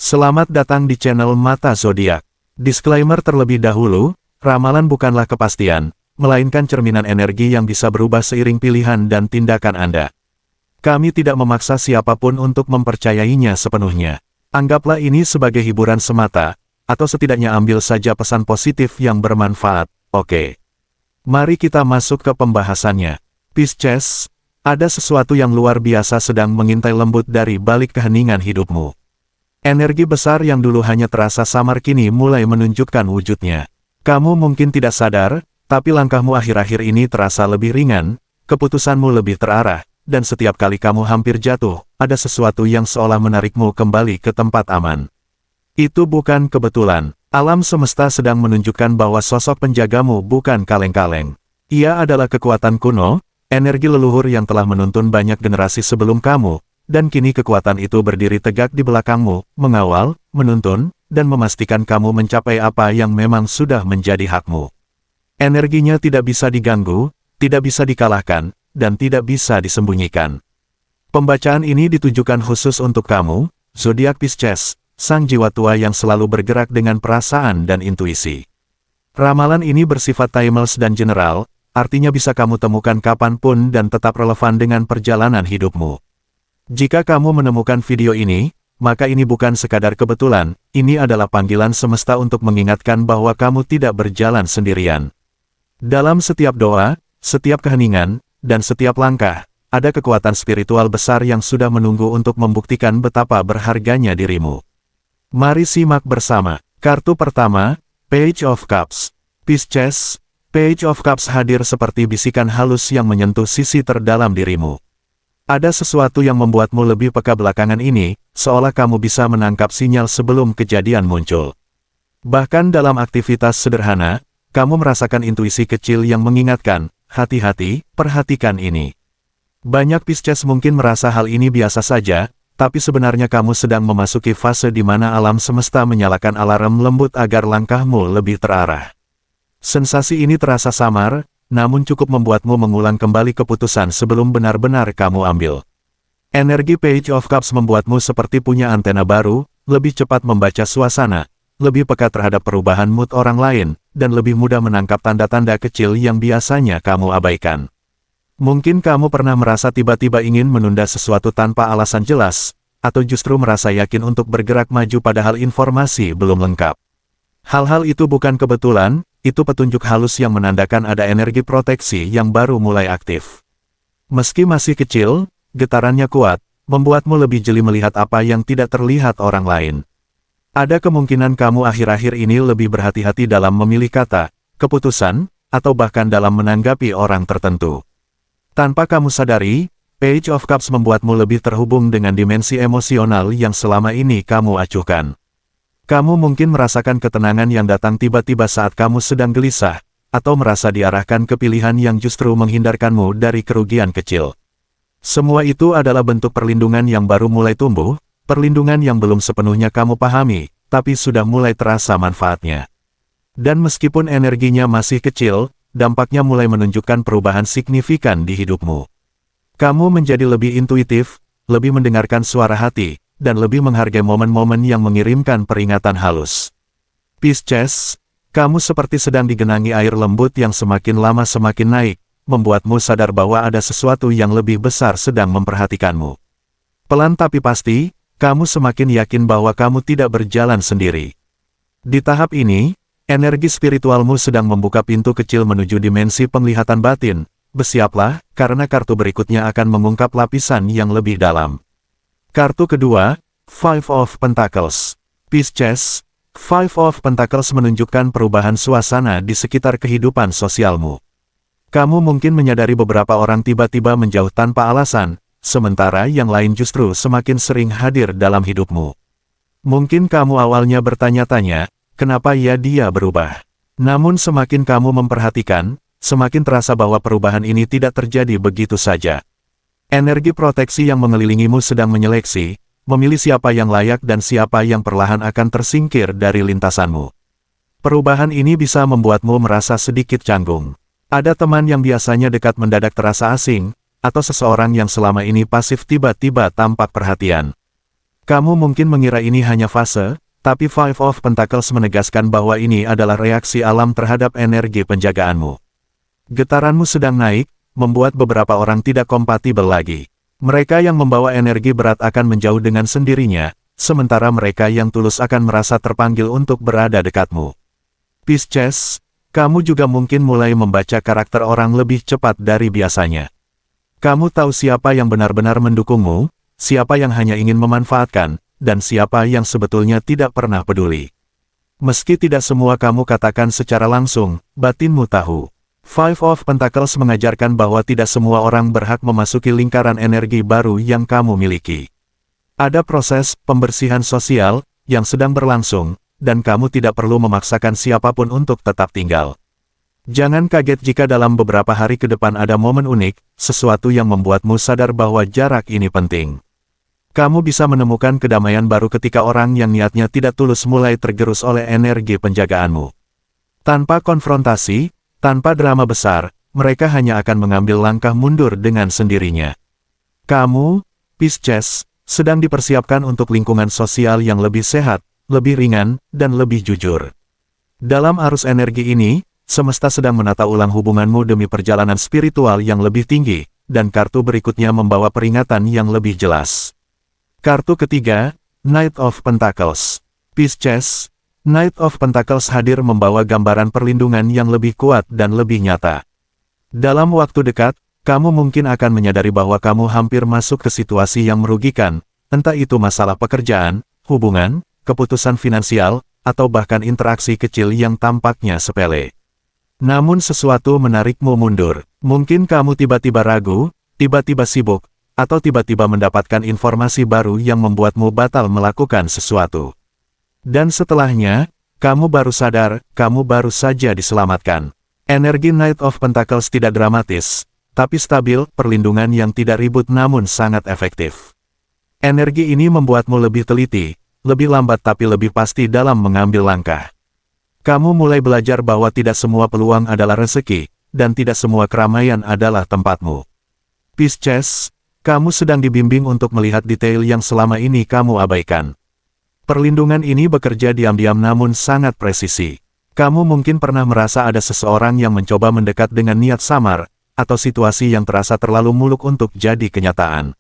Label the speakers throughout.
Speaker 1: Selamat datang di channel Mata Zodiak. Disclaimer terlebih dahulu, ramalan bukanlah kepastian, melainkan cerminan energi yang bisa berubah seiring pilihan dan tindakan Anda. Kami tidak memaksa siapapun untuk mempercayainya sepenuhnya. Anggaplah ini sebagai hiburan semata, atau setidaknya ambil saja pesan positif yang bermanfaat, oke? Mari kita masuk ke pembahasannya. Pisces, ada sesuatu yang luar biasa sedang mengintai lembut dari balik keheningan hidupmu. Energi besar yang dulu hanya terasa samar kini mulai menunjukkan wujudnya. Kamu mungkin tidak sadar, tapi langkahmu akhir-akhir ini terasa lebih ringan, keputusanmu lebih terarah, dan setiap kali kamu hampir jatuh, ada sesuatu yang seolah menarikmu kembali ke tempat aman. Itu bukan kebetulan. Alam semesta sedang menunjukkan bahwa sosok penjagamu bukan kaleng-kaleng. Ia adalah kekuatan kuno, energi leluhur yang telah menuntun banyak generasi sebelum kamu, dan kini kekuatan itu berdiri tegak di belakangmu, mengawal, menuntun, dan memastikan kamu mencapai apa yang memang sudah menjadi hakmu. Energinya tidak bisa diganggu, tidak bisa dikalahkan, dan tidak bisa disembunyikan. Pembacaan ini ditujukan khusus untuk kamu, zodiak Pisces, sang jiwa tua yang selalu bergerak dengan perasaan dan intuisi. Ramalan ini bersifat timeless dan general, artinya bisa kamu temukan kapanpun dan tetap relevan dengan perjalanan hidupmu. Jika kamu menemukan video ini, maka ini bukan sekadar kebetulan, ini adalah panggilan semesta untuk mengingatkan bahwa kamu tidak berjalan sendirian. Dalam setiap doa, setiap keheningan, dan setiap langkah, ada kekuatan spiritual besar yang sudah menunggu untuk membuktikan betapa berharganya dirimu. Mari simak bersama. Kartu pertama, Page of Cups. Pisces, Page of Cups hadir seperti bisikan halus yang menyentuh sisi terdalam dirimu. Ada sesuatu yang membuatmu lebih peka belakangan ini, seolah kamu bisa menangkap sinyal sebelum kejadian muncul. Bahkan dalam aktivitas sederhana, kamu merasakan intuisi kecil yang mengingatkan, hati-hati, perhatikan ini. Banyak Pisces mungkin merasa hal ini biasa saja, tapi sebenarnya kamu sedang memasuki fase di mana alam semesta menyalakan alarm lembut agar langkahmu lebih terarah. Sensasi ini terasa samar, namun cukup membuatmu mengulang kembali keputusan sebelum benar-benar kamu ambil. Energi Page of Cups membuatmu seperti punya antena baru, lebih cepat membaca suasana, lebih peka terhadap perubahan mood orang lain, dan lebih mudah menangkap tanda-tanda kecil yang biasanya kamu abaikan. Mungkin kamu pernah merasa tiba-tiba ingin menunda sesuatu tanpa alasan jelas, atau justru merasa yakin untuk bergerak maju padahal informasi belum lengkap. Hal-hal itu bukan kebetulan, itu petunjuk halus yang menandakan ada energi proteksi yang baru mulai aktif. Meski masih kecil, getarannya kuat, membuatmu lebih jeli melihat apa yang tidak terlihat orang lain. Ada kemungkinan kamu akhir-akhir ini lebih berhati-hati dalam memilih kata, keputusan, atau bahkan dalam menanggapi orang tertentu. Tanpa kamu sadari, Page of Cups membuatmu lebih terhubung dengan dimensi emosional yang selama ini kamu acuhkan. Kamu mungkin merasakan ketenangan yang datang tiba-tiba saat kamu sedang gelisah, atau merasa diarahkan ke pilihan yang justru menghindarkanmu dari kerugian kecil. Semua itu adalah bentuk perlindungan yang baru mulai tumbuh, perlindungan yang belum sepenuhnya kamu pahami, tapi sudah mulai terasa manfaatnya. Dan meskipun energinya masih kecil, dampaknya mulai menunjukkan perubahan signifikan di hidupmu. Kamu menjadi lebih intuitif, lebih mendengarkan suara hati, dan lebih menghargai momen-momen yang mengirimkan peringatan halus. Pisces, kamu seperti sedang digenangi air lembut yang semakin lama semakin naik, membuatmu sadar bahwa ada sesuatu yang lebih besar sedang memperhatikanmu. Pelan tapi pasti, kamu semakin yakin bahwa kamu tidak berjalan sendiri. Di tahap ini, energi spiritualmu sedang membuka pintu kecil menuju dimensi penglihatan batin. Bersiaplah, karena kartu berikutnya akan mengungkap lapisan yang lebih dalam. Kartu kedua, Five of Pentacles. Pisces, Five of Pentacles menunjukkan perubahan suasana di sekitar kehidupan sosialmu. Kamu mungkin menyadari beberapa orang tiba-tiba menjauh tanpa alasan, sementara yang lain justru semakin sering hadir dalam hidupmu. Mungkin kamu awalnya bertanya-tanya, kenapa ya dia berubah? Namun semakin kamu memperhatikan, semakin terasa bahwa perubahan ini tidak terjadi begitu saja. Energi proteksi yang mengelilingimu sedang menyeleksi, memilih siapa yang layak dan siapa yang perlahan akan tersingkir dari lintasanmu. Perubahan ini bisa membuatmu merasa sedikit canggung. Ada teman yang biasanya dekat mendadak terasa asing, atau seseorang yang selama ini pasif tiba-tiba tampak perhatian. Kamu mungkin mengira ini hanya fase, tapi Five of Pentacles menegaskan bahwa ini adalah reaksi alam terhadap energi penjagaanmu. Getaranmu sedang naik, membuat beberapa orang tidak kompatibel lagi. Mereka yang membawa energi berat akan menjauh dengan sendirinya, sementara mereka yang tulus akan merasa terpanggil untuk berada dekatmu. Pisces, kamu juga mungkin mulai membaca karakter orang lebih cepat dari biasanya. Kamu tahu siapa yang benar-benar mendukungmu, siapa yang hanya ingin memanfaatkan, dan siapa yang sebetulnya tidak pernah peduli. Meski tidak semua kamu katakan secara langsung, batinmu tahu. Five of Pentacles mengajarkan bahwa tidak semua orang berhak memasuki lingkaran energi baru yang kamu miliki. Ada proses pembersihan sosial yang sedang berlangsung, dan kamu tidak perlu memaksakan siapapun untuk tetap tinggal. Jangan kaget jika dalam beberapa hari ke depan ada momen unik, sesuatu yang membuatmu sadar bahwa jarak ini penting. Kamu bisa menemukan kedamaian baru ketika orang yang niatnya tidak tulus mulai tergerus oleh energi penjagaanmu. Tanpa konfrontasi, tanpa drama besar, mereka hanya akan mengambil langkah mundur dengan sendirinya. Kamu, Pisces, sedang dipersiapkan untuk lingkungan sosial yang lebih sehat, lebih ringan, dan lebih jujur. Dalam arus energi ini, semesta sedang menata ulang hubunganmu demi perjalanan spiritual yang lebih tinggi, dan kartu berikutnya membawa peringatan yang lebih jelas. Kartu ketiga, Knight of Pentacles. Pisces, Knight of Pentacles hadir membawa gambaran perlindungan yang lebih kuat dan lebih nyata. Dalam waktu dekat, kamu mungkin akan menyadari bahwa kamu hampir masuk ke situasi yang merugikan, entah itu masalah pekerjaan, hubungan, keputusan finansial, atau bahkan interaksi kecil yang tampaknya sepele. Namun sesuatu menarikmu mundur. Mungkin kamu tiba-tiba ragu, tiba-tiba sibuk, atau tiba-tiba mendapatkan informasi baru yang membuatmu batal melakukan sesuatu. Dan setelahnya, kamu baru sadar, kamu baru saja diselamatkan. Energi Knight of Pentacles tidak dramatis, tapi stabil, perlindungan yang tidak ribut namun sangat efektif. Energi ini membuatmu lebih teliti, lebih lambat tapi lebih pasti dalam mengambil langkah. Kamu mulai belajar bahwa tidak semua peluang adalah rezeki, dan tidak semua keramaian adalah tempatmu. Pisces, kamu sedang dibimbing untuk melihat detail yang selama ini kamu abaikan. Perlindungan ini bekerja diam-diam namun sangat presisi. Kamu mungkin pernah merasa ada seseorang yang mencoba mendekat dengan niat samar, atau situasi yang terasa terlalu muluk untuk jadi kenyataan.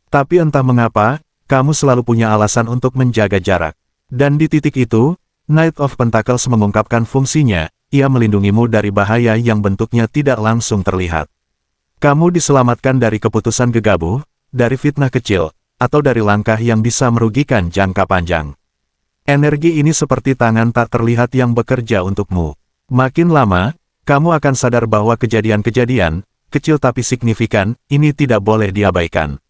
Speaker 1: Tapi entah mengapa, kamu selalu punya alasan untuk menjaga jarak. Dan di titik itu, Knight of Pentacles mengungkapkan fungsinya, ia melindungimu dari bahaya yang bentuknya tidak langsung terlihat. Kamu diselamatkan dari keputusan gegabah, dari fitnah kecil, atau dari langkah yang bisa merugikan jangka panjang. Energi ini seperti tangan tak terlihat yang bekerja untukmu. Makin lama, kamu akan sadar bahwa kejadian-kejadian, kecil tapi signifikan, ini tidak boleh diabaikan.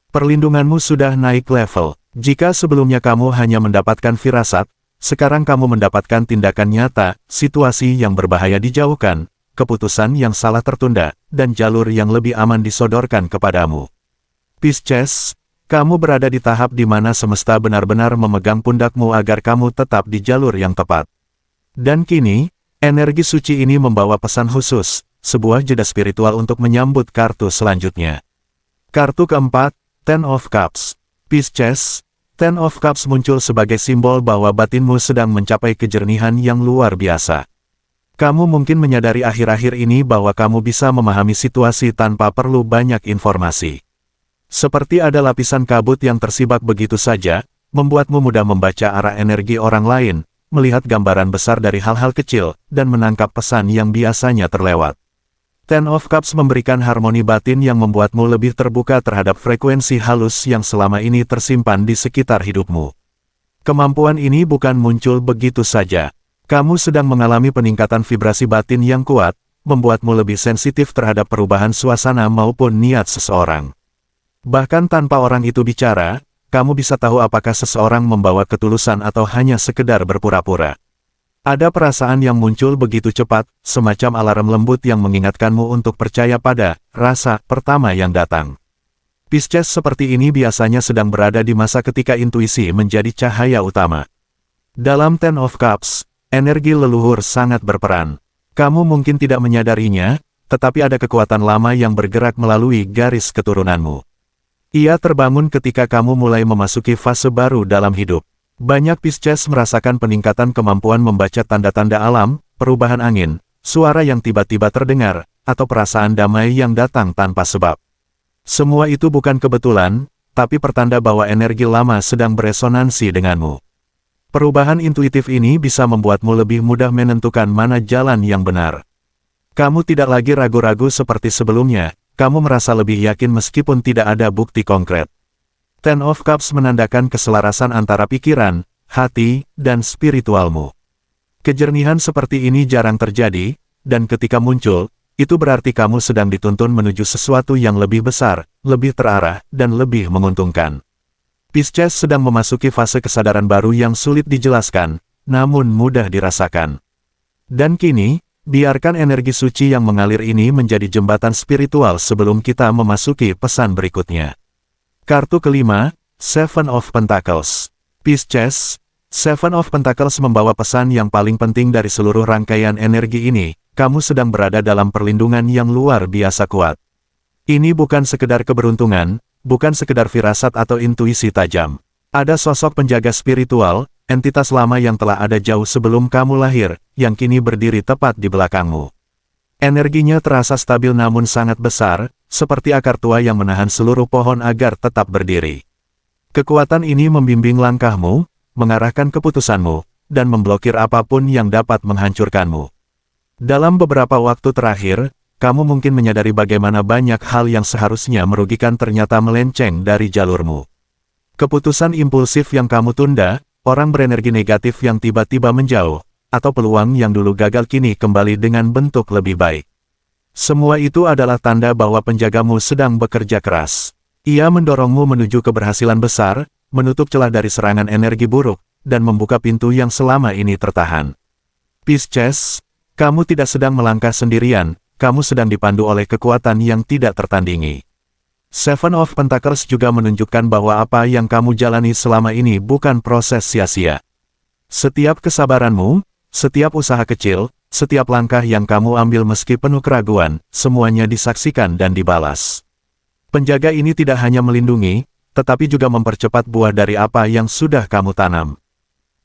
Speaker 1: Perlindunganmu sudah naik level. Jika sebelumnya kamu hanya mendapatkan firasat, sekarang kamu mendapatkan tindakan nyata, situasi yang berbahaya dijauhkan, keputusan yang salah tertunda, dan jalur yang lebih aman disodorkan kepadamu. Pisces, kamu berada di tahap di mana semesta benar-benar memegang pundakmu agar kamu tetap di jalur yang tepat. Dan kini, energi suci ini membawa pesan khusus, sebuah jeda spiritual untuk menyambut kartu selanjutnya. Kartu keempat, Ten of Cups. Pisces, Ten of Cups muncul sebagai simbol bahwa batinmu sedang mencapai kejernihan yang luar biasa. Kamu mungkin menyadari akhir-akhir ini bahwa kamu bisa memahami situasi tanpa perlu banyak informasi. Seperti ada lapisan kabut yang tersibak begitu saja, membuatmu mudah membaca arah energi orang lain, melihat gambaran besar dari hal-hal kecil, dan menangkap pesan yang biasanya terlewat. Ten of Cups memberikan harmoni batin yang membuatmu lebih terbuka terhadap frekuensi halus yang selama ini tersimpan di sekitar hidupmu. Kemampuan ini bukan muncul begitu saja. Kamu sedang mengalami peningkatan vibrasi batin yang kuat, membuatmu lebih sensitif terhadap perubahan suasana maupun niat seseorang. Bahkan tanpa orang itu bicara, kamu bisa tahu apakah seseorang membawa ketulusan atau hanya sekedar berpura-pura. Ada perasaan yang muncul begitu cepat, semacam alarm lembut yang mengingatkanmu untuk percaya pada rasa pertama yang datang. Pisces seperti ini biasanya sedang berada di masa ketika intuisi menjadi cahaya utama. Dalam Ten of Cups, energi leluhur sangat berperan. Kamu mungkin tidak menyadarinya, tetapi ada kekuatan lama yang bergerak melalui garis keturunanmu. Ia terbangun ketika kamu mulai memasuki fase baru dalam hidup. Banyak Pisces merasakan peningkatan kemampuan membaca tanda-tanda alam, perubahan angin, suara yang tiba-tiba terdengar, atau perasaan damai yang datang tanpa sebab. Semua itu bukan kebetulan, tapi pertanda bahwa energi lama sedang beresonansi denganmu. Perubahan intuitif ini bisa membuatmu lebih mudah menentukan mana jalan yang benar. Kamu tidak lagi ragu-ragu seperti sebelumnya, kamu merasa lebih yakin meskipun tidak ada bukti konkret. Ten of Cups menandakan keselarasan antara pikiran, hati, dan spiritualmu. Kejernihan seperti ini jarang terjadi, dan ketika muncul, itu berarti kamu sedang dituntun menuju sesuatu yang lebih besar, lebih terarah, dan lebih menguntungkan. Pisces sedang memasuki fase kesadaran baru yang sulit dijelaskan, namun mudah dirasakan. Dan kini, biarkan energi suci yang mengalir ini menjadi jembatan spiritual sebelum kita memasuki pesan berikutnya. Kartu kelima, Seven of Pentacles. Pisces, Seven of Pentacles membawa pesan yang paling penting dari seluruh rangkaian energi ini. Kamu sedang berada dalam perlindungan yang luar biasa kuat. Ini bukan sekedar keberuntungan, bukan sekedar firasat atau intuisi tajam. Ada sosok penjaga spiritual, entitas lama yang telah ada jauh sebelum kamu lahir, yang kini berdiri tepat di belakangmu. Energinya terasa stabil namun sangat besar, seperti akar tua yang menahan seluruh pohon agar tetap berdiri. Kekuatan ini membimbing langkahmu, mengarahkan keputusanmu, dan memblokir apapun yang dapat menghancurkanmu. Dalam beberapa waktu terakhir, kamu mungkin menyadari bagaimana banyak hal yang seharusnya merugikan ternyata melenceng dari jalurmu. Keputusan impulsif yang kamu tunda, orang berenergi negatif yang tiba-tiba menjauh, atau peluang yang dulu gagal kini kembali dengan bentuk lebih baik. Semua itu adalah tanda bahwa penjagamu sedang bekerja keras. Ia mendorongmu menuju keberhasilan besar, menutup celah dari serangan energi buruk, dan membuka pintu yang selama ini tertahan. Pisces, kamu tidak sedang melangkah sendirian, kamu sedang dipandu oleh kekuatan yang tidak tertandingi. Seven of Pentacles juga menunjukkan bahwa apa yang kamu jalani selama ini bukan proses sia-sia. Setiap kesabaranmu, setiap usaha kecil, setiap langkah yang kamu ambil meski penuh keraguan, semuanya disaksikan dan dibalas. Penjaga ini tidak hanya melindungi, tetapi juga mempercepat buah dari apa yang sudah kamu tanam.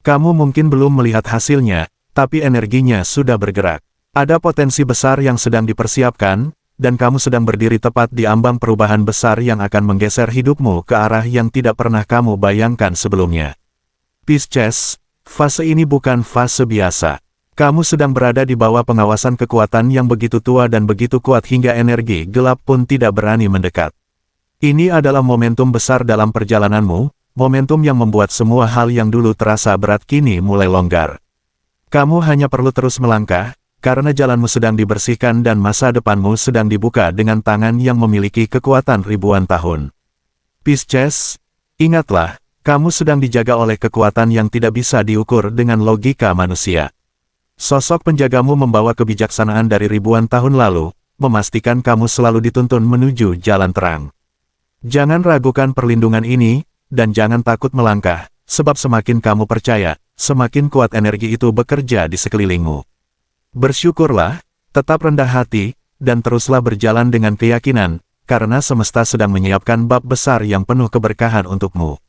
Speaker 1: Kamu mungkin belum melihat hasilnya, tapi energinya sudah bergerak. Ada potensi besar yang sedang dipersiapkan, dan kamu sedang berdiri tepat di ambang perubahan besar yang akan menggeser hidupmu ke arah yang tidak pernah kamu bayangkan sebelumnya. Pisces, fase ini bukan fase biasa. Kamu sedang berada di bawah pengawasan kekuatan yang begitu tua dan begitu kuat hingga energi gelap pun tidak berani mendekat. Ini adalah momentum besar dalam perjalananmu, momentum yang membuat semua hal yang dulu terasa berat kini mulai longgar. Kamu hanya perlu terus melangkah, karena jalanmu sedang dibersihkan dan masa depanmu sedang dibuka dengan tangan yang memiliki kekuatan ribuan tahun. Pisces, ingatlah, kamu sedang dijaga oleh kekuatan yang tidak bisa diukur dengan logika manusia. Sosok penjagamu membawa kebijaksanaan dari ribuan tahun lalu, memastikan kamu selalu dituntun menuju jalan terang. Jangan ragukan perlindungan ini, dan jangan takut melangkah, sebab semakin kamu percaya, semakin kuat energi itu bekerja di sekelilingmu. Bersyukurlah, tetap rendah hati, dan teruslah berjalan dengan keyakinan, karena semesta sedang menyiapkan bab besar yang penuh keberkahan untukmu.